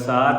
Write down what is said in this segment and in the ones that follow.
7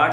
8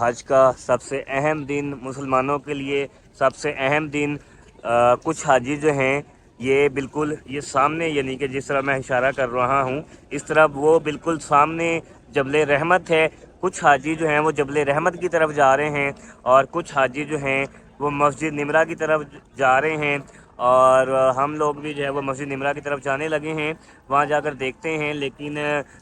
حج کا سب سے اہم دن مسلمانوں کے لیے سب سے اہم دن کچھ حاجی جو ہیں یہ بالکل یہ سامنے یعنی کہ جس طرح میں اشارہ کر رہا ہوں اس طرح وہ بالکل سامنے جبل رحمت ہے. کچھ حاجی جو ہیں وہ جبل رحمت کی طرف جا رہے ہیں اور کچھ حاجی جو ہیں وہ مسجد نمرہ کی طرف جا رہے ہیں اور ہم لوگ بھی جو ہے وہ مسجد نمرہ کی طرف جانے لگے ہیں. وہاں جا کر دیکھتے ہیں لیکن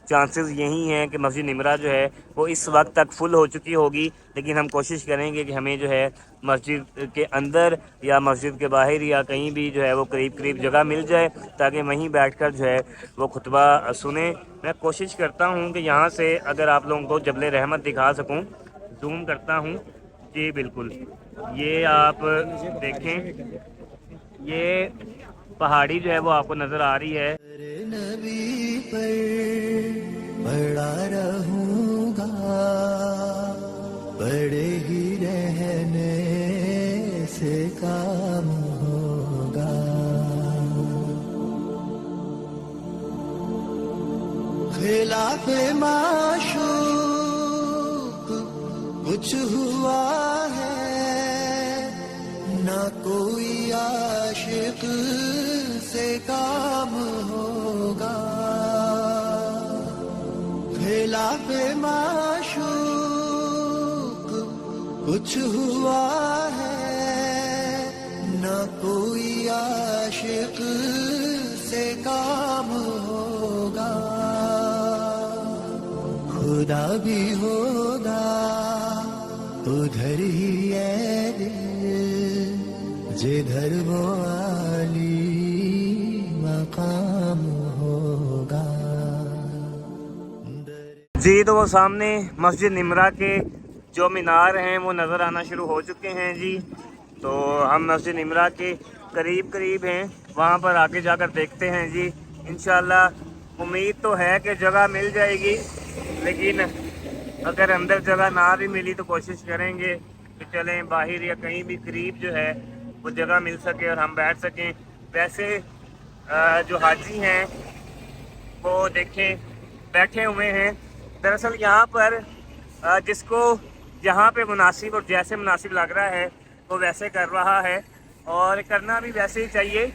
چانسز یہی ہیں کہ مسجد نمرہ جو ہے وہ اس وقت تک فل ہو چکی ہوگی, لیکن ہم کوشش کریں گے کہ ہمیں جو ہے مسجد کے اندر یا مسجد کے باہر یا کہیں بھی جو ہے وہ قریب جگہ مل جائے تاکہ وہیں بیٹھ کر جو ہے وہ خطبہ سنیں. میں کوشش کرتا ہوں کہ یہاں سے اگر آپ لوگوں کو جبل رحمت دکھا سکوں, زوم کرتا ہوں. جی بالکل, یہ آپ دیکھیں یہ پہاڑی جو ہے وہ آپ کو نظر آ رہی ہے. نبی پر پڑا رہوں گا, پڑے ہی رہنے سے کام ہوگا. خلاف معشوق کچھ ہوا ہے نہ کوئی عاشق سے کام ہوگا. خلاف معشوق کچھ ہوا ہے نہ کوئی عاشق سے کام ہوگا. خدا بھی ہوگا ادھر ہی ہے دل جدھر وہ عالی مقام ہوگا. جی تو وہ سامنے مسجد نمرہ کے جو مینار ہیں وہ نظر آنا شروع ہو چکے ہیں. جی تو ہم مسجد نمرہ کے قریب ہیں, وہاں پر آگے جا کر دیکھتے ہیں. جی انشاءاللہ امید تو ہے کہ جگہ مل جائے گی, لیکن اگر اندر جگہ نہ بھی ملی تو کوشش کریں گے کہ چلیں باہر یا کہیں بھی قریب جو ہے وہ جگہ مل سکے اور ہم بیٹھ سکیں. ویسے جو حاجی ہیں وہ دیکھیں بیٹھے ہوئے ہیں. دراصل یہاں پر جس کو جہاں پہ مناسب اور جیسے مناسب لگ رہا ہے وہ ویسے کر رہا ہے, اور کرنا بھی ویسے ہی چاہیے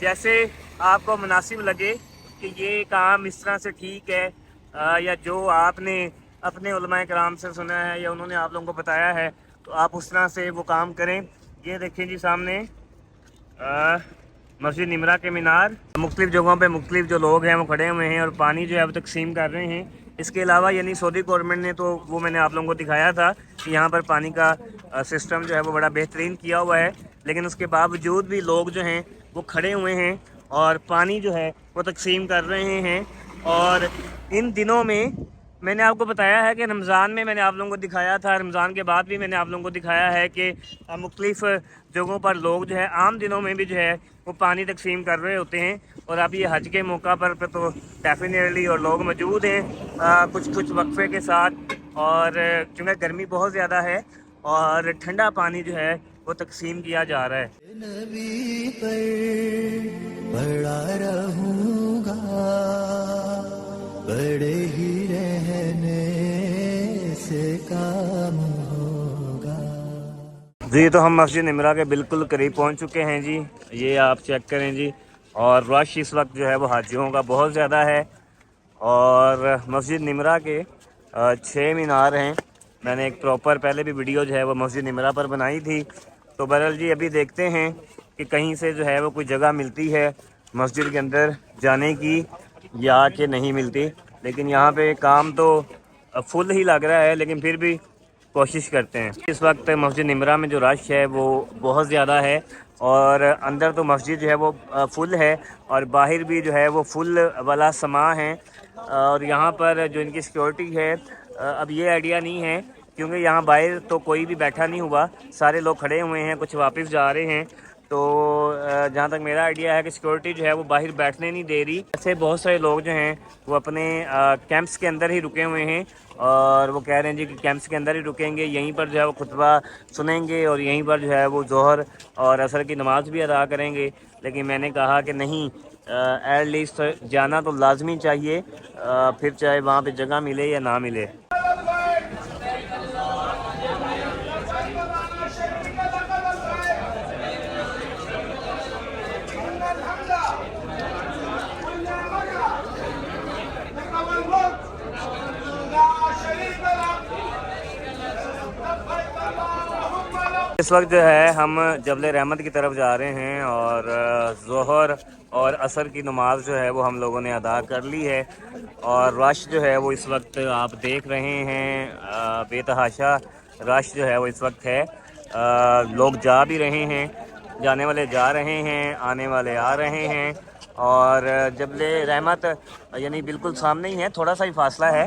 جیسے آپ کو مناسب لگے کہ یہ کام اس طرح سے ٹھیک ہے, یا جو آپ نے اپنے علماء کرام سے سنا ہے یا انہوں نے آپ لوگوں کو بتایا ہے تو آپ اس طرح سے وہ کام کریں. یہ دیکھیں جی سامنے مسجد نمرہ کے مینار, مختلف جگہوں پہ مختلف جو لوگ ہیں وہ کھڑے ہوئے ہیں اور پانی جو ہے وہ تقسیم کر رہے ہیں. اس کے علاوہ یعنی سعودی گورنمنٹ نے تو وہ میں نے آپ لوگوں کو دکھایا تھا کہ یہاں پر پانی کا سسٹم جو ہے وہ بڑا بہترین کیا ہوا ہے, لیکن اس کے باوجود بھی لوگ جو ہیں وہ کھڑے ہوئے ہیں اور پانی جو ہے وہ تقسیم کر رہے ہیں. اور ان دنوں میں نے آپ کو بتایا ہے کہ رمضان میں نے آپ لوگوں کو دکھایا تھا, رمضان کے بعد بھی میں نے آپ لوگوں کو دکھایا ہے کہ مختلف جگہوں پر لوگ جو ہے عام دنوں میں بھی جو ہے وہ پانی تقسیم کر رہے ہوتے ہیں. اور اب یہ حج کے موقع پر تو ڈیفینیٹلی اور لوگ موجود ہیں کچھ وقفے کے ساتھ, اور چونکہ گرمی بہت زیادہ ہے اور ٹھنڈا پانی جو ہے وہ تقسیم کیا جا رہا ہے. نبی پر پڑا رہوں گا, بڑے ہی رہنے سے کام ہوگا. جی تو ہم مسجد نمرہ کے بالکل قریب پہنچ چکے ہیں. جی یہ آپ چیک کریں جی, اور رش اس وقت جو ہے وہ حاجیوں کا بہت زیادہ ہے. اور مسجد نمرہ کے 6 مینار ہیں. میں نے ایک پراپر پہلے بھی ویڈیو جو ہے وہ مسجد نمرہ پر بنائی تھی. تو بہرحال جی ابھی دیکھتے ہیں کہ کہیں سے جو ہے وہ کوئی جگہ ملتی ہے مسجد کے اندر جانے کی یا کہ نہیں ملتی, لیکن یہاں پہ کام تو فل ہی لگ رہا ہے, لیکن پھر بھی کوشش کرتے ہیں. اس وقت مسجد نمرہ میں جو رش ہے وہ بہت زیادہ ہے, اور اندر تو مسجد جو ہے وہ فل ہے اور باہر بھی جو ہے وہ فل والا سما ہے. اور یہاں پر جو ان کی سیکورٹی ہے اب یہ آئیڈیا نہیں ہے کیونکہ یہاں باہر تو کوئی بھی بیٹھا نہیں ہوا, سارے لوگ کھڑے ہوئے ہیں, کچھ واپس جا رہے ہیں. تو جہاں تک میرا آئیڈیا ہے کہ سیکورٹی جو ہے وہ باہر بیٹھنے نہیں دے رہی. ایسے بہت سارے لوگ جو ہیں وہ اپنے کیمپس کے اندر ہی رکے ہوئے ہیں اور وہ کہہ رہے ہیں جی کہ کیمپس کے اندر ہی رکیں گے, یہیں پر جو ہے وہ خطبہ سنیں گے اور یہیں پر جو ہے وہ ظہر اور عصر کی نماز بھی ادا کریں گے. لیکن میں نے کہا کہ نہیں, ایٹ لیسٹ جانا تو لازمی چاہیے, پھر چاہے وہاں پہ جگہ ملے یا نہ ملے. اس وقت جو ہے ہم جبل رحمت کی طرف جا رہے ہیں اور ظہر اور عصر کی نماز جو ہے وہ ہم لوگوں نے ادا کر لی ہے اور رش جو ہے وہ اس وقت آپ دیکھ رہے ہیں بے تحاشا رش جو ہے وہ اس وقت ہے. لوگ جا بھی رہے ہیں, جانے والے جا رہے ہیں, آنے والے آ رہے ہیں اور جبل رحمت یعنی بالکل سامنے ہی ہے, تھوڑا سا ہی فاصلہ ہے.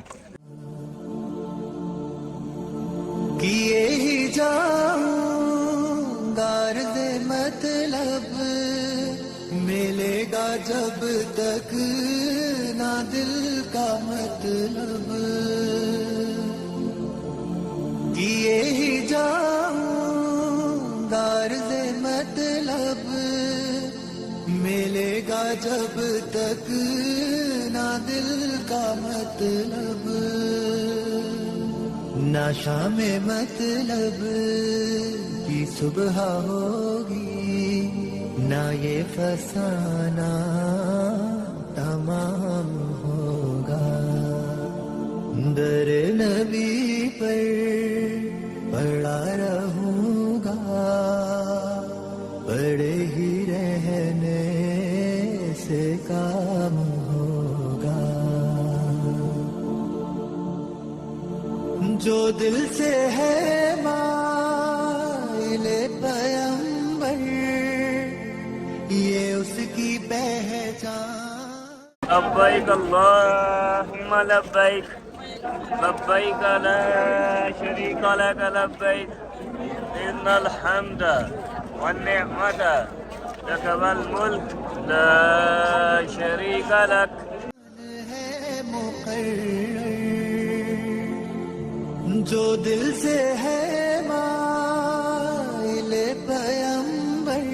کیے ہی جاؤں غرض مطلب ملے گا جب تک نہ دل کا مطلب. کیے ہی جاؤں غرض مطلب ملے گا جب تک نہ دل کا مطلب. نہ شام مطلب کی صبح ہوگی نہ یہ فسانہ تمام ہوگا. در نبی پر پڑا رہوں گا, پڑے ہی رہنے سے کام ہوگا. جو دل سے ہے مائل پیمبر یہ اس کی پہچان. لبیک اللہم لبیک لبیک لا شریک لک لبیک ان الحمد والنعمت لک والملک لا شریک لک. ہے مقرر جو دل سے ہے مائل پیمبر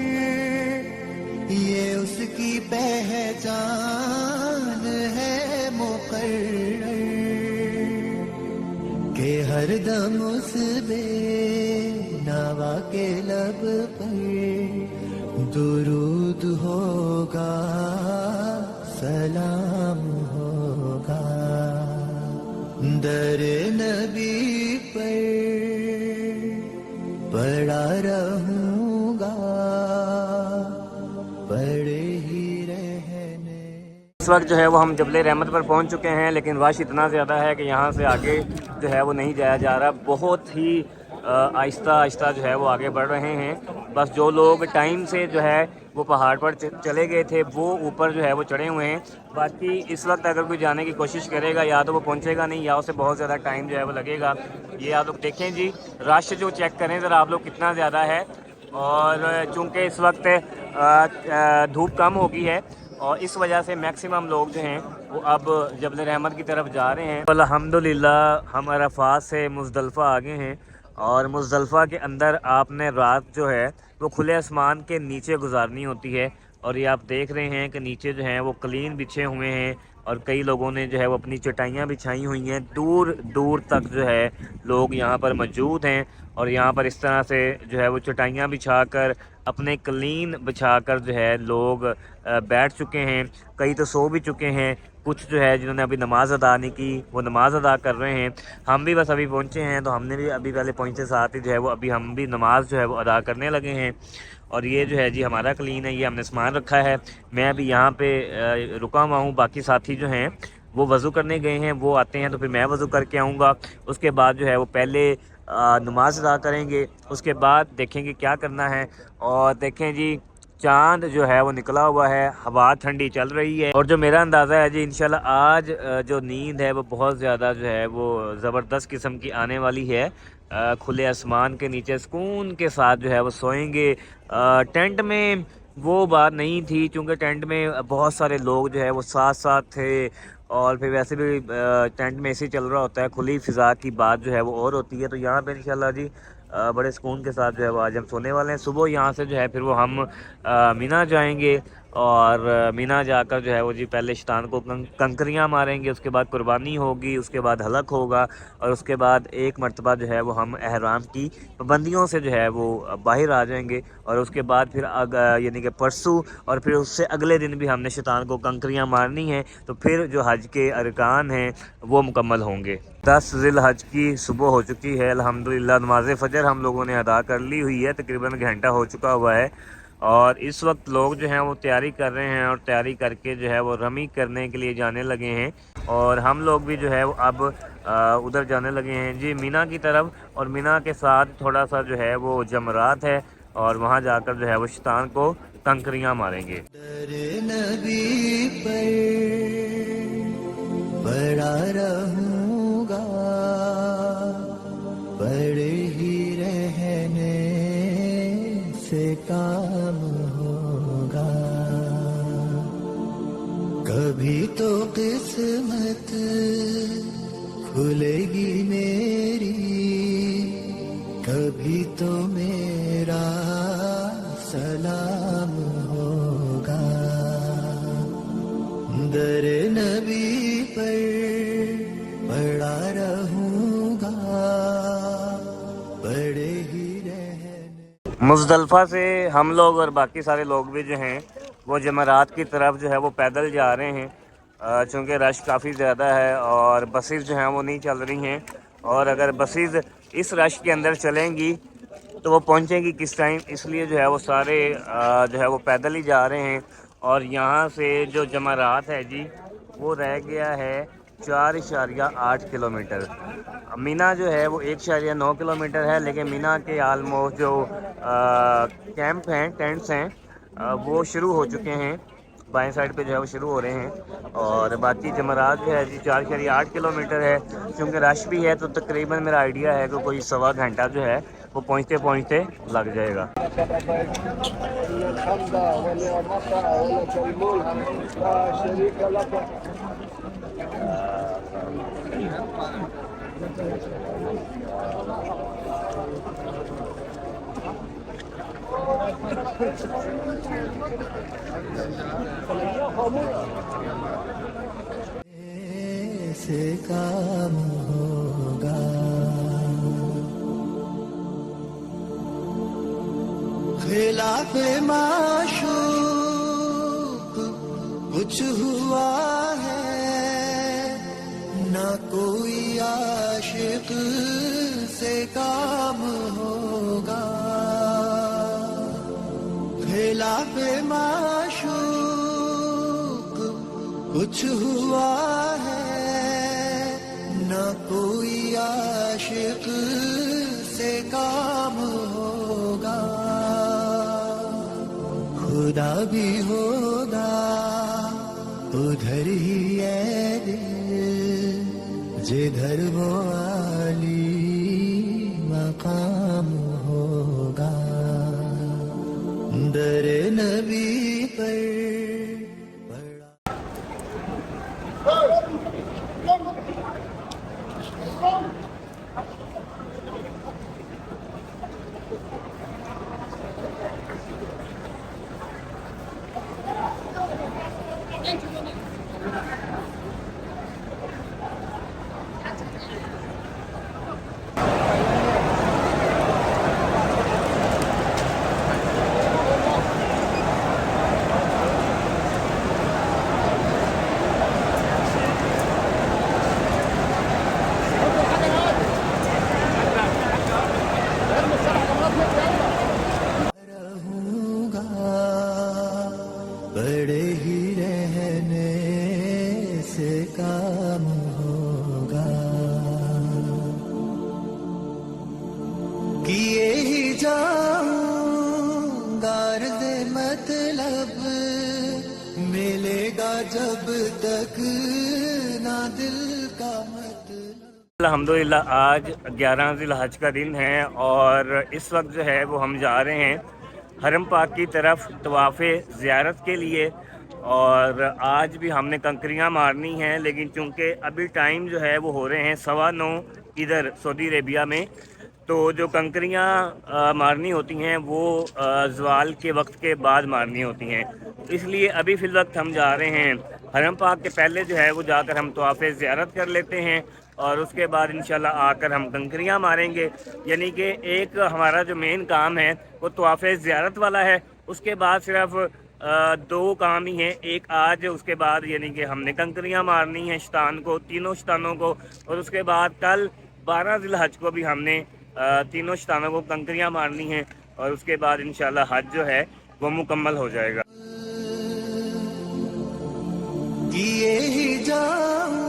یہ اس کی پہچان ہے مقرر کہ ہر دم اس بے نوا کے لب پر درود ہوگا, سلام ہوگا. در نبی پر پڑا رہوں گا, پڑے ہی رہنے. اس وقت جو ہے وہ ہم جبل رحمت پر پہنچ چکے ہیں لیکن رش اتنا زیادہ ہے کہ یہاں سے آگے جو ہے وہ نہیں جایا جا رہا. بہت ہی آہستہ آہستہ جو ہے وہ آگے بڑھ رہے ہیں. بس جو لوگ ٹائم سے جو ہے وہ پہاڑ پر چلے گئے تھے وہ اوپر جو ہے وہ چڑھے ہوئے ہیں. باقی اس وقت اگر کوئی جانے کی کوشش کرے گا یا تو وہ پہنچے گا نہیں یا اسے بہت زیادہ ٹائم جو ہے وہ لگے گا. یہ آپ لوگ دیکھیں جی, رش جو چیک کریں ذرا آپ لوگ کتنا زیادہ ہے. اور چونکہ اس وقت دھوپ کم ہو گئی ہے اور اس وجہ سے میکسیمم لوگ جو ہیں وہ اب جبل رحمت کی طرف جا رہے ہیں. الحمدللہ ہم عرفات سے مزدلفہ آ گئے ہیں اور مزدلفہ کے اندر آپ نے رات جو ہے وہ کھلے آسمان کے نیچے گزارنی ہوتی ہے. اور یہ آپ دیکھ رہے ہیں کہ نیچے جو ہیں وہ قلین بچھے ہوئے ہیں اور کئی لوگوں نے جو ہے وہ اپنی چٹائیاں بچھائی ہوئی ہیں. دور دور تک جو ہے لوگ یہاں پر موجود ہیں اور یہاں پر اس طرح سے جو ہے وہ چٹائیاں بچھا کر اپنے قلین بچھا کر جو ہے لوگ بیٹھ چکے ہیں. کئی تو سو بھی چکے ہیں, کچھ جو ہے جنہوں نے ابھی نماز ادا نہیں کی وہ نماز ادا کر رہے ہیں. ہم بھی بس ابھی پہنچے ہیں تو ہم نے بھی ابھی پہلے پہنچتے ساتھ ہی جو ہے وہ ابھی ہم بھی نماز جو ہے وہ ادا کرنے لگے ہیں. اور یہ جو ہے جی ہمارا قلین ہے, یہ ہم نے سامان رکھا ہے. میں ابھی یہاں پہ رکا ہوا ہوں, باقی ساتھی جو ہیں وہ وضو کرنے گئے ہیں, وہ آتے ہیں تو پھر میں وضو کر کے آؤں گا. اس کے بعد جو ہے وہ پہلے نماز ادا کریں گے, اس کے بعد دیکھیں گے کیا کرنا ہے. اور دیکھیں جی چاند جو ہے وہ نکلا ہوا ہے, ہوا ٹھنڈی چل رہی ہے اور جو میرا اندازہ ہے جی انشاءاللہ آج جو نیند ہے وہ بہت زیادہ جو ہے وہ زبردست قسم کی آنے والی ہے. کھلے آسمان کے نیچے سکون کے ساتھ جو ہے وہ سوئیں گے. ٹینٹ میں وہ بات نہیں تھی چونکہ ٹینٹ میں بہت سارے لوگ جو ہے وہ ساتھ ساتھ تھے اور پھر ویسے بھی ٹینٹ میں ایسے چل رہا ہوتا ہے, کھلی فضا کی بات جو ہے وہ اور ہوتی ہے. تو یہاں پہ انشاءاللہ جی بڑے سکون کے ساتھ جو ہے وہ آج ہم سونے والے ہیں. صبح یہاں سے جو ہے پھر وہ ہم مینا جائیں گے اور مینا جا کر جو ہے وہ جی پہلے شیطان کو کنکریاں ماریں گے، اس کے بعد قربانی ہوگی، اس کے بعد حلق ہوگا، اور اس کے بعد ایک مرتبہ جو ہے وہ ہم احرام کی پابندیوں سے جو ہے وہ باہر آ جائیں گے، اور اس کے بعد پھر یعنی کہ پرسوں اور پھر اس سے اگلے دن بھی ہم نے شیطان کو کنکریاں مارنی ہیں، تو پھر جو حج کے ارکان ہیں وہ مکمل ہوں گے۔ 10 ذی الحج کی صبح ہو چکی ہے، الحمدللہ نماز فجر ہم لوگوں نے ادا کر لی ہوئی ہے، تقریباً گھنٹہ ہو چکا ہوا ہے، اور اس وقت لوگ جو ہیں وہ تیاری کر رہے ہیں، اور تیاری کر کے جو ہے وہ رمی کرنے کے لیے جانے لگے ہیں، اور ہم لوگ بھی جو ہے وہ اب ادھر جانے لگے ہیں جی مینا کی طرف، اور مینا کے ساتھ تھوڑا سا جو ہے وہ جمرات ہے، اور وہاں جا کر جو ہے وہ شیطان کو کنکریاں ماریں گے۔ در نبی پر پڑا رہوں گا، پڑے ہی رہنے سے کام ہوگا، کبھی تو قسمت کھلے گی میری، کبھی تو میرا سلام ہوگا، در نبی پر پڑا رہوں گا، پڑے ہی رہنے۔ مزدلفہ سے ہم لوگ اور باقی سارے لوگ بھی جو ہیں وہ جمرات کی طرف جو ہے وہ پیدل جا رہے ہیں، چونکہ رش کافی زیادہ ہے اور بسیز جو ہیں وہ نہیں چل رہی ہیں، اور اگر بسیز اس رش کے اندر چلیں گی تو وہ پہنچیں گی کس ٹائم، اس لیے جو ہے وہ سارے جو ہے وہ پیدل ہی جا رہے ہیں، اور یہاں سے جو جمرات ہے جی وہ رہ گیا ہے 4.8 کلومیٹر۔ مینا جو ہے وہ 1.9 کلومیٹر ہے، لیکن مینا کے آلموسٹ جو کیمپ ہیں، ٹینٹس ہیں، وہ شروع ہو چکے ہیں، بائیں سائڈ پہ جو ہے وہ شروع ہو رہے ہیں، اور باقی جمرات جو ہے جی 4.8 کلومیٹر ہے، چونکہ رش بھی ہے تو تقریباً میرا آئیڈیا ہے کہ کوئی سوا گھنٹہ جو ہے وہ پہنچتے پہنچتے لگ جائے گا۔ سے کام ہوگا، خلاف معشوق کچھ ہوا ہے، نہ کوئی عاشق سے کام ہوگا، خلاف معشوق کچھ ہوا ہے، نہ کوئی عاشق سے کام ہوگا، خدا بھی ہوگا ادھر ہی ہے دل، جدھر وہ عالی مقام ہوگا، در نبی پر بڑے ہی رہنے سے کام ہوگا، کیے ہی جاؤں غرض مطلب، ملے گا جب تک نہ دل کا مطلب۔ الحمدللہ آج 11 ذی الحج کا دن ہے، اور اس وقت جو ہے وہ ہم جا رہے ہیں حرم پاک کی طرف طواف زیارت کے لیے، اور آج بھی ہم نے کنکریاں مارنی ہیں، لیکن چونکہ ابھی ٹائم جو ہے وہ ہو رہے ہیں 9:15 ادھر سعودی عربیہ میں، تو جو کنکریاں مارنی ہوتی ہیں وہ زوال کے وقت کے بعد مارنی ہوتی ہیں، اس لیے ابھی فی الوقت ہم جا رہے ہیں حرم پاک کے پہلے جو ہے وہ جا کر ہم طواف زیارت کر لیتے ہیں، اور اس کے بعد انشاءاللہ آ کر ہم کنکریاں ماریں گے. یعنی کہ ایک ہمارا جو مین کام ہے وہ طواف زیارت والا ہے، اس کے بعد صرف دو کام ہی ہیں. ایک آج، اس کے بعد یعنی کہ ہم نے کنکریاں مارنی ہیں شیطان کو، تینوں شیطانوں کو، اور اس کے بعد کل 12 ذی الحج کو بھی ہم نے تینوں شیطانوں کو کنکریاں مارنی ہیں، اور اس کے بعد انشاءاللہ حج جو ہے وہ مکمل ہو جائے گا. کیے ہی جاؤں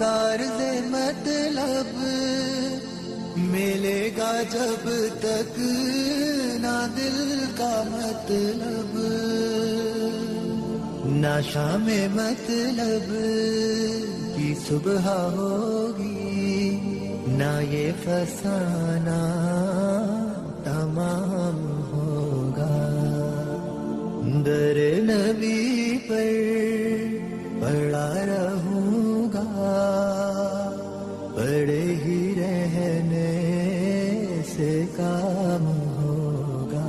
غرض مطلب، ملے گا جب تک نہ دل کا مطلب، نہ شام مطلب کی صبح ہوگی، نہ یہ فسانہ تمام ہوگا. در نبی پر پڑا رہوں گا، پڑے ہی رہنے سے کام ہوگا.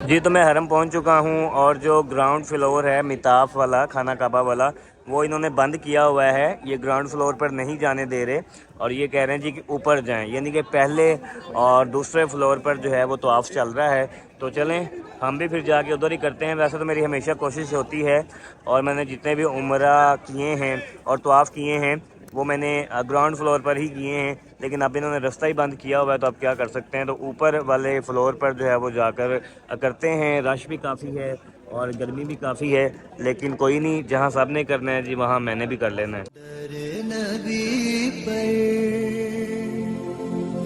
جی تو میں حرم پہنچ چکا ہوں، اور جو گراؤنڈ فلور ہے میطاف والا، خانہ کعبہ والا، وہ انہوں نے بند کیا ہوا ہے. یہ گراؤنڈ فلور پر نہیں جانے دے رہے، اور یہ کہہ رہے ہیں جی کہ اوپر جائیں، یعنی کہ پہلے اور دوسرے فلور پر جو ہے وہ طواف چل رہا ہے. تو چلیں ہم بھی پھر جا کے ادھر ہی کرتے ہیں. ویسے تو میری ہمیشہ کوشش ہوتی ہے، اور میں نے جتنے بھی عمرہ کیے ہیں اور طواف کیے ہیں وہ میں نے گراؤنڈ فلور پر ہی کیے ہیں، لیکن اب انہوں نے رستہ ہی بند کیا ہوا ہے تو اب کیا کر سکتے ہیں. تو اوپر والے فلور پر جو ہے وہ جا کر کرتے ہیں. رش بھی کافی ہے اور گرمی بھی کافی ہے، لیکن کوئی نہیں، جہاں سب نے کرنا ہے جی وہاں میں نے بھی کر لینا ہے. در نبی پر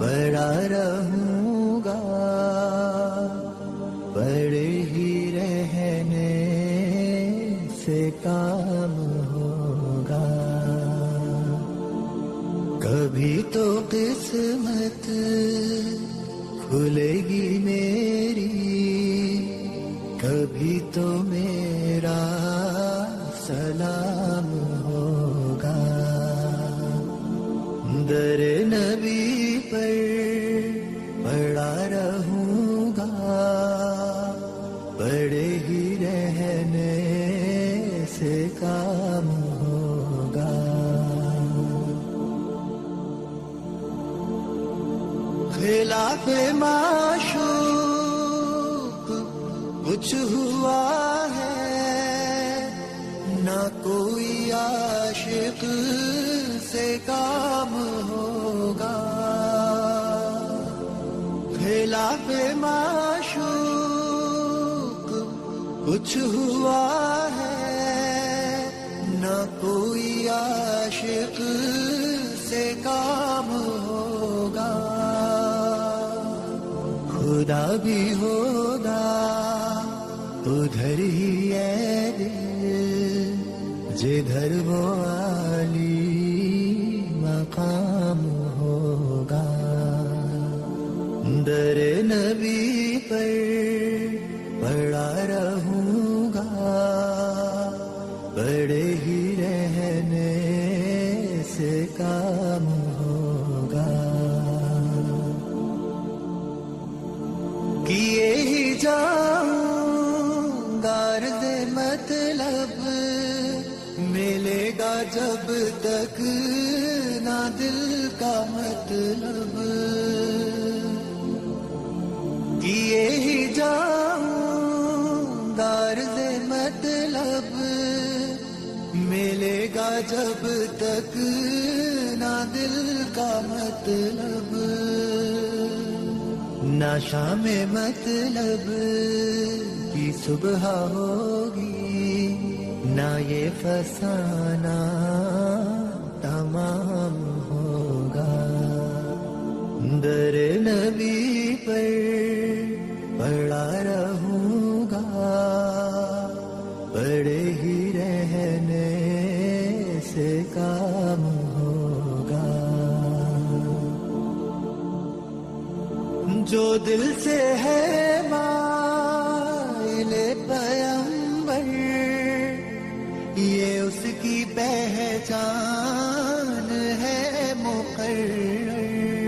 پڑا رہوں گا، پڑے ہی رہنے سے کام ہوگا. کبھی تو قسمت کھلے گی میری، کبھی تو میرا سلام ہوگا. در نبی پر پڑا رہوں گا، پڑے ہی رہنے سے کام ہوگا. خلاف معشوق کچھ ہوا ہے، نہ کوئی عاشق سے کام ہوگا. خلاف معشوق کچھ ہوا ہے، نہ کوئی عاشق سے کام ہوگا. خدا بھی ہوگا ادھر ہی ہے دل، جدھر وہ عالی مقام ہوگا. در نبی پر پڑا رہوں گا، پڑے ہی رہنے سے کام ہوگا. کیے ہی جاؤں غرض مطلب، ملے گا جب تک نہ دل کا مطلب. کیے ہی جاؤں غرض مطلب، ملے گا جب تک نہ دل کا مطلب، نہ شام مطلب کی صبح ہوگی، نہ یہ فسانہ تمام ہوگا. در نبی پر پڑا رہوں گا، پڑے ہی رہنے سے کام ہوگا. جو دل سے ہے مائل پیمبر، یہ اس کی پہچان ہے مقرر.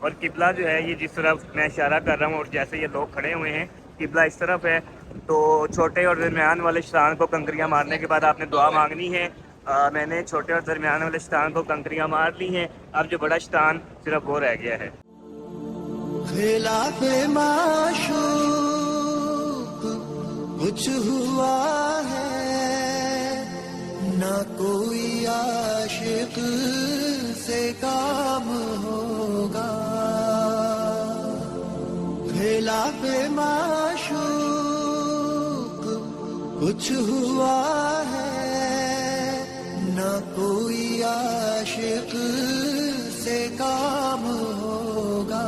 اور قبلہ جو ہے یہ جس طرف میں اشارہ کر رہا ہوں اور جیسے یہ لوگ کھڑے ہوئے ہیں قبلہ اس طرف ہے. تو چھوٹے اور درمیان والے شیطان کو کنکریاں مارنے کے بعد آپ نے دعا مانگنی ہے. میں نے چھوٹے اور درمیان والے شیطان کو کنکریاں مار لی ہیں. اب جو بڑا شیطان صرف وہ رہ گیا ہے. خلاف معشوق کچھ ہوا ہے نہ کوئی عاشق سے کام ہوگا. خلاف معشوق کچھ ہوا ہے نہ کوئی عاشق سے کام ہوگا.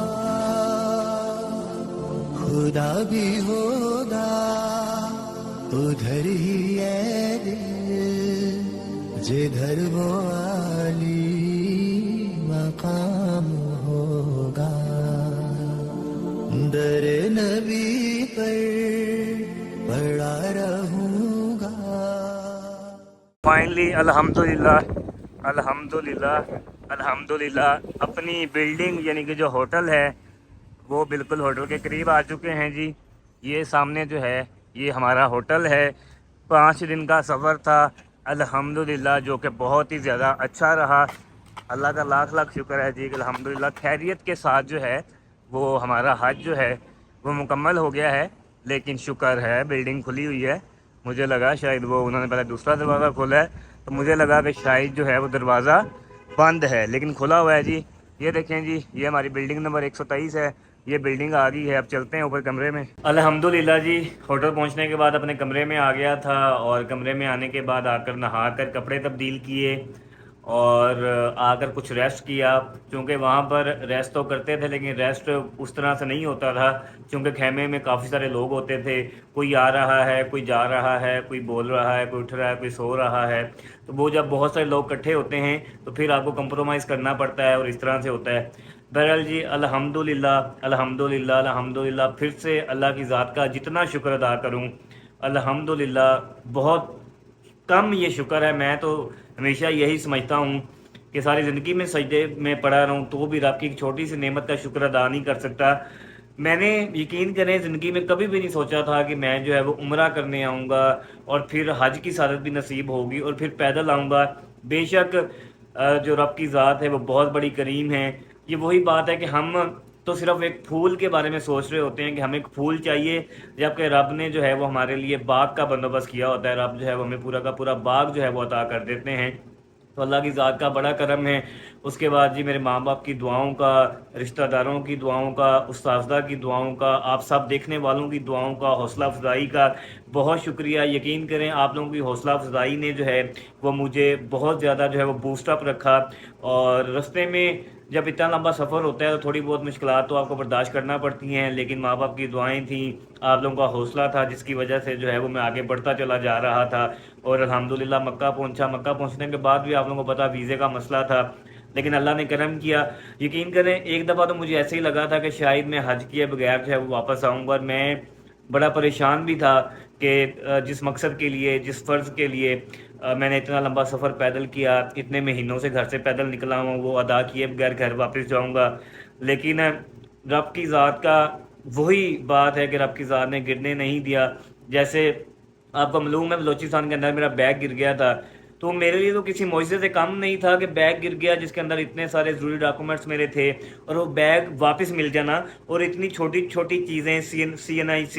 خدا بھی ہوگا ادھر ہی ہے دل جدھر وہ عالی مقام ہوگا. در نبی پر پڑا رہوں گا. فائنلی الحمدللہ الحمدللہ الحمدللہ اپنی بلڈنگ یعنی کہ جو ہوٹل ہے وہ بالکل ہوٹل کے قریب آ چکے ہیں جی. یہ سامنے جو ہے یہ ہمارا ہوٹل ہے. 5 دن کا سفر تھا الحمدللہ جو کہ بہت ہی زیادہ اچھا رہا. اللہ کا لاکھ لاکھ شکر ہے جی کہ الحمدللہ خیریت کے ساتھ جو ہے وہ ہمارا حج جو ہے وہ مکمل ہو گیا ہے. لیکن شکر ہے بلڈنگ کھلی ہوئی ہے. مجھے لگا شاید وہ انہوں نے پہلے دوسرا دروازہ کھولا ہے تو مجھے لگا کہ شاید جو ہے وہ دروازہ بند ہے لیکن کھلا ہوا ہے جی. یہ دیکھیں جی یہ ہماری بلڈنگ نمبر 123 ہے. یہ بلڈنگ آ گئی ہے. اب چلتے ہیں اوپر کمرے میں. الحمدللہ جی ہوٹل پہنچنے کے بعد اپنے کمرے میں آ گیا تھا اور کمرے میں آنے کے بعد آ کر نہا کر کپڑے تبدیل کیے اور آ کر کچھ ریسٹ کیا. چونکہ وہاں پر ریسٹ تو کرتے تھے لیکن ریسٹ اس طرح سے نہیں ہوتا تھا چونکہ خیمے میں کافی سارے لوگ ہوتے تھے. کوئی آ رہا ہے کوئی جا رہا ہے کوئی بول رہا ہے کوئی اٹھ رہا ہے کوئی سو رہا ہے. تو وہ جب بہت سارے لوگ اکٹھے ہوتے ہیں تو پھر آپ کو کمپرومائز کرنا پڑتا ہے اور اس طرح سے ہوتا ہے. بہرحال جی الحمدللہ الحمدللہ الحمدللہ پھر سے اللہ کی ذات کا جتنا شکر ادا کروں الحمدللہ بہت کم یہ شکر ہے. میں تو ہمیشہ یہی سمجھتا ہوں کہ ساری زندگی میں سجدے میں پڑا رہوں تو بھی رب کی ایک چھوٹی سی نعمت کا شکر ادا نہیں کر سکتا. میں نے یقین کریں زندگی میں کبھی بھی نہیں سوچا تھا کہ میں جو ہے وہ عمرہ کرنے آؤں گا اور پھر حج کی سعادت بھی نصیب ہوگی اور پھر پیدل آؤں گا. بے شک جو رب کی ذات ہے وہ بہت بڑی کریم ہے. یہ وہی بات ہے کہ ہم تو صرف ایک پھول کے بارے میں سوچ رہے ہوتے ہیں کہ ہمیں ایک پھول چاہیے جبکہ رب نے جو ہے وہ ہمارے لیے باغ کا بندوبست کیا ہوتا ہے. رب جو ہے وہ ہمیں پورا کا پورا باغ جو ہے وہ عطا کر دیتے ہیں. تو اللہ کی ذات کا بڑا کرم ہے. اس کے بعد جی میرے ماں باپ کی دعاؤں کا رشتہ داروں کی دعاؤں کا اساتذہ کی دعاؤں کا آپ سب دیکھنے والوں کی دعاؤں کا حوصلہ افزائی کا بہت شکریہ. یقین کریں آپ لوگوں کی حوصلہ افزائی نے جو ہے وہ مجھے بہت زیادہ جو ہے وہ بوسٹ اپ رکھا. اور رستے میں جب اتنا لمبا سفر ہوتا ہے تو تھوڑی بہت مشکلات تو آپ کو برداشت کرنا پڑتی ہیں لیکن ماں باپ کی دعائیں تھیں آپ لوگوں کا حوصلہ تھا جس کی وجہ سے جو ہے وہ میں آگے بڑھتا چلا جا رہا تھا. اور الحمدللہ مکہ پہنچا. مکہ پہنچنے کے بعد بھی آپ لوگوں کو پتہ ویزے کا مسئلہ تھا لیکن اللہ نے کرم کیا. یقین کریں ایک دفعہ تو مجھے ایسے ہی لگا تھا کہ شاید میں حج کیے بغیر جو ہے وہ واپس آؤں گا. اور میں بڑا پریشان بھی تھا کہ جس مقصد کے لیے جس فرض کے لیے میں نے اتنا لمبا سفر پیدل کیا اتنے مہینوں سے گھر سے پیدل نکلا ہوں وہ ادا کیے بغیر گھر واپس جاؤں گا. لیکن رب کی ذات کا وہی بات ہے کہ رب کی ذات نے گرنے نہیں دیا. جیسے آپ کو معلوم ہے بلوچستان کے اندر میرا بیگ گر گیا تھا تو میرے لیے تو کسی معجزے سے کم نہیں تھا کہ بیگ گر گیا جس کے اندر اتنے سارے ضروری ڈاکومنٹس میرے تھے اور وہ بیگ واپس مل جانا اور اتنی چھوٹی چھوٹی چیزیں CNIC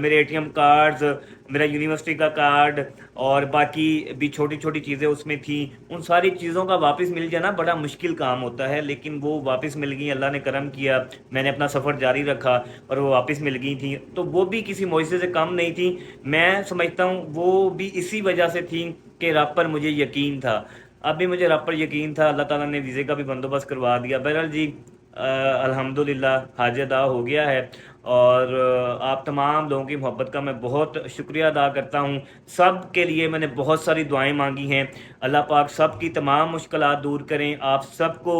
میرے ATM کارڈز میرا یونیورسٹی کا کارڈ اور باقی بھی چھوٹی چھوٹی چیزیں اس میں تھیں. ان ساری چیزوں کا واپس مل جانا بڑا مشکل کام ہوتا ہے لیکن وہ واپس مل گئیں. اللہ نے کرم کیا میں نے اپنا سفر جاری رکھا اور وہ واپس مل گئی تھیں. تو وہ بھی کسی معجزے سے کم نہیں تھیں. میں سمجھتا ہوں وہ بھی اسی وجہ سے تھیں کہ رب پر مجھے یقین تھا. اب بھی مجھے رب پر یقین تھا. اللہ تعالیٰ نے ویزے کا بھی بندوبست کروا دیا. بہرحال جی الحمدللہ حج ادا ہو گیا ہے اور آپ تمام لوگوں کی محبت کا میں بہت شکریہ ادا کرتا ہوں. سب کے لیے میں نے بہت ساری دعائیں مانگی ہیں. اللہ پاک سب کی تمام مشکلات دور کریں. آپ سب کو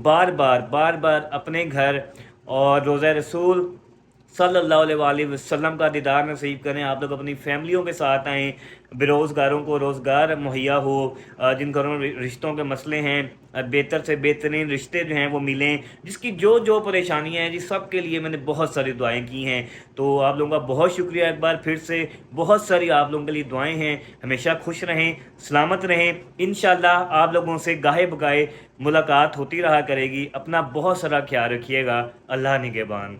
بار بار اپنے گھر اور روضہ رسول صلی اللہ علیہ وآلہ وسلم کا دیدار نصیب کریں. آپ لوگ اپنی فیملیوں کے ساتھ آئیں, بے روزگاروں کو روزگار مہیا ہو, جن گھروں میں رشتوں کے مسئلے ہیں بہتر سے بہترین رشتے جو ہیں وہ ملیں, جس کی جو پریشانیاں ہیں جی سب کے لیے میں نے بہت ساری دعائیں کی ہیں. تو آپ لوگوں کا بہت شکریہ ایک بار پھر سے, بہت ساری آپ لوگوں کے لیے دعائیں ہیں. ہمیشہ خوش رہیں, سلامت رہیں. انشاءاللہ آپ لوگوں سے گاہے بگاہے ملاقات ہوتی رہا کرے گی. اپنا بہت سارا خیال رکھیے گا. اللہ نگہبان.